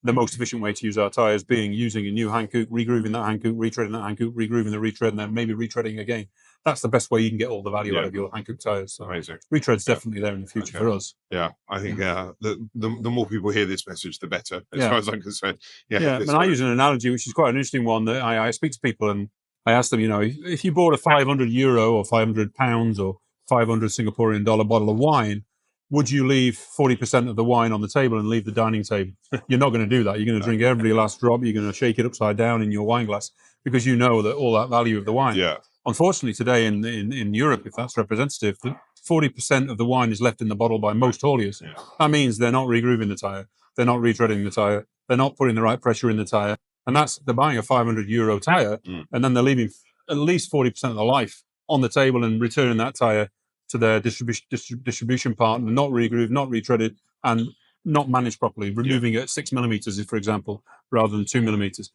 the most efficient way to use our tyres being using a new Hankook, regrooving that Hankook, retreading that Hankook, regrooving the retread, and then maybe retreading again. That's the best way you can get all the value out of your Hankook tyres. So Amazing. retread's definitely there in the future for us. Yeah, I think the more people hear this message, the better, as far as I'm concerned. And I use an analogy, which is quite an interesting one, that I speak to people and I ask them, if you bought a €500 or £500 or 500 Singaporean dollar bottle of wine, would you leave 40% of the wine on the table and leave the dining table? You're not going to do that. You're going to drink every last drop. You're going to shake it upside down in your wine glass because you know that all that value of the wine. Yeah. Unfortunately, today in Europe, if that's representative, 40% of the wine is left in the bottle by most hauliers. Yeah. That means they're not regrooving the tyre. They're not retreading the tyre. They're not putting the right pressure in the tyre. And they're buying a €500 tyre and then they're leaving at least 40% of the life on the table and returning that tyre to their distribution partner, not regrooved, not retreaded, and not managed properly, removing it at 6 millimeters, for example, rather than 2 millimeters.